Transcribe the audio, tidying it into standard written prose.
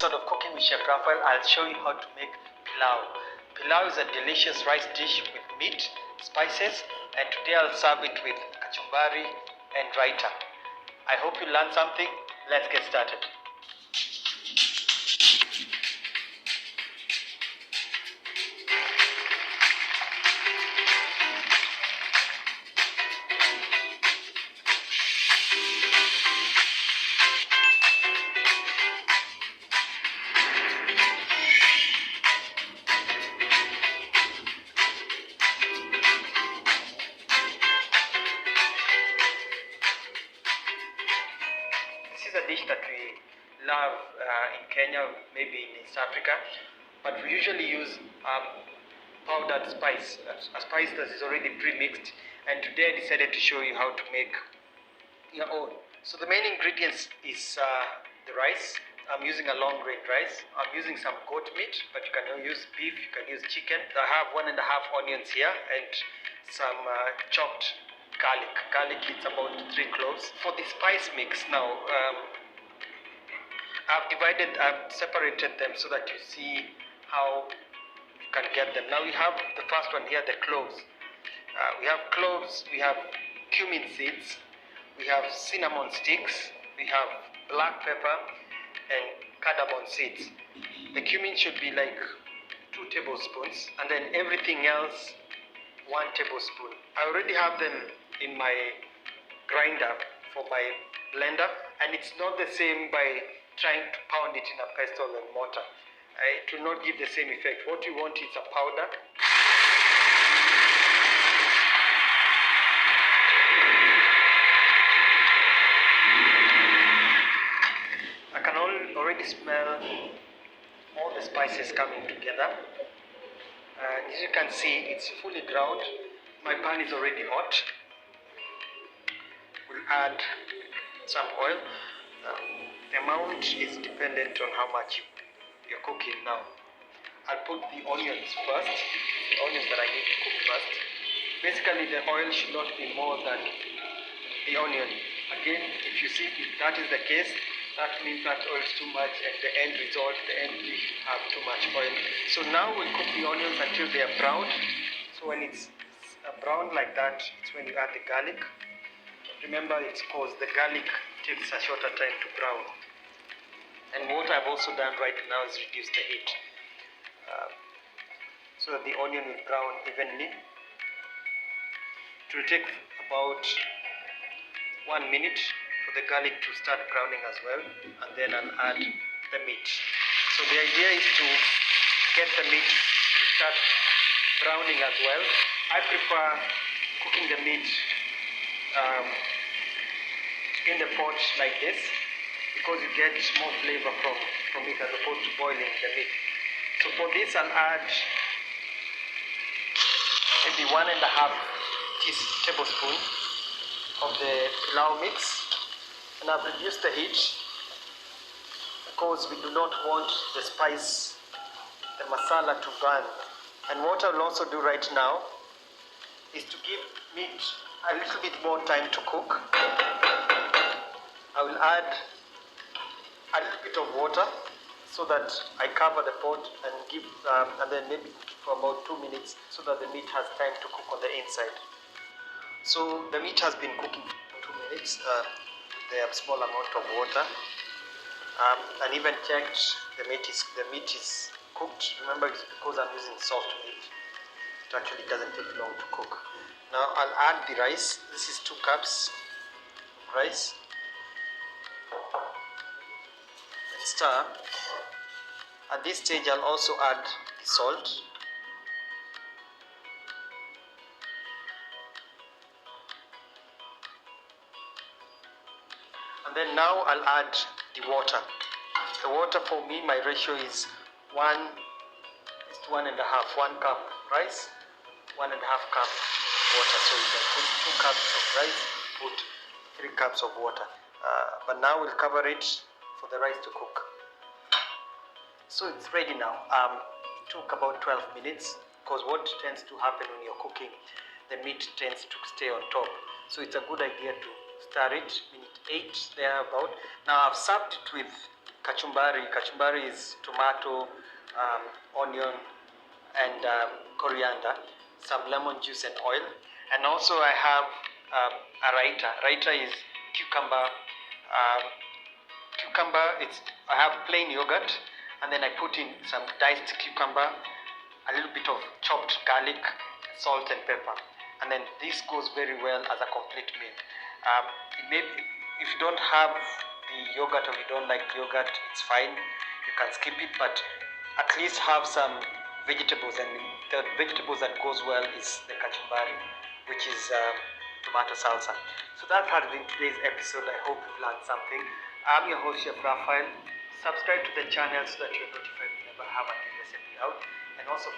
Sort of cooking with Chef Raphael, I'll show you how to make pilau. Pilau is a delicious rice dish with meat, spices, and today I'll serve it with kachumbari and raita. I hope you learned something. Let's get started. This is a dish that we love in Kenya, maybe in East Africa, but we usually use powdered spice, a spice that is already pre-mixed, and today I decided to show you how to make your own. So the main ingredients is the rice. I'm using a long grain rice. I'm using some goat meat, but you can use beef, you can use chicken. I have 1.5 onions here and some chopped garlic. Garlic is about 3 cloves. For the spice mix now, I've separated them so that you see how you can get them. Now we have the first one here, the cloves. We have cloves, we have cumin seeds, we have cinnamon sticks, we have black pepper and cardamom seeds. The cumin should be like 2 tablespoons, and then everything else 1 tablespoon. I already have them in my grinder for my blender, and it's not the same by trying to pound it in a pestle and mortar. It will not give the same effect. What you want is a powder. I can already smell all the spices coming together, and as you can see, it's fully ground. My pan is already hot. We'll add some oil. The amount is dependent on how much you're cooking now. I'll put the onions first, the onions that I need to cook first. Basically, the oil should not be more than the onion. Again, if you see if that is the case, that means that oil is too much, and the end result, the end dish have too much oil. So now we'll cook the onions until they are brown. So when it's brown like that, it's when you add the garlic. Remember, it's because the garlic takes a shorter time to brown. And what I've also done right now is reduce the heat so that the onion will brown evenly. It will take about 1 minute for the garlic to start browning as well, and then I'll add the meat. So the idea is to get the meat to start browning as well. I prefer cooking the meat in the pot like this, because you get more flavor from it as opposed to boiling the meat. So for this, I'll add maybe 1.5 tablespoon of the pilau mix, and I've reduced the heat because we do not want the spice, the masala, to burn. And what I'll also do right now is to give meat a little bit more time to cook. I will add a little bit of water so that I cover the pot and give and then maybe for about 2 minutes so that the meat has time to cook on the inside. So the meat has been cooking for 2 minutes with a small amount of water, and even checked the meat is cooked. Remember, it's because I'm using soft meat, it actually doesn't take long to cook. Now I'll add the rice. This is 2 cups of rice. Stir. At this stage, I'll also add the salt. And then now I'll add the water. The water for me, my ratio is 1 to 1.5. 1 cup rice, 1.5 cup water. So you can put 2 cups of rice, put 3 cups of water. But now we'll cover it for the rice to cook. So it's ready now. It took about 12 minutes, because what tends to happen when you're cooking, the meat tends to stay on top. So it's a good idea to stir it, minute 8 there about. Now I've served it with kachumbari. Kachumbari is tomato, onion, and coriander, some lemon juice and oil. And also I have a raita. Raita is cucumber. I have plain yogurt, and then I put in some diced cucumber, a little bit of chopped garlic, salt and pepper, and then this goes very well as a complete meal. If you don't have the yogurt, or you don't like yogurt, it's fine, you can skip it, but at least have some vegetables, and the vegetables that goes well is the kachumbari, which is tomato salsa. So that has been today's episode. I hope you've learned something. I'm your host, Chef Raphael. Subscribe to the channel so that you're notified whenever I have a new recipe out, and also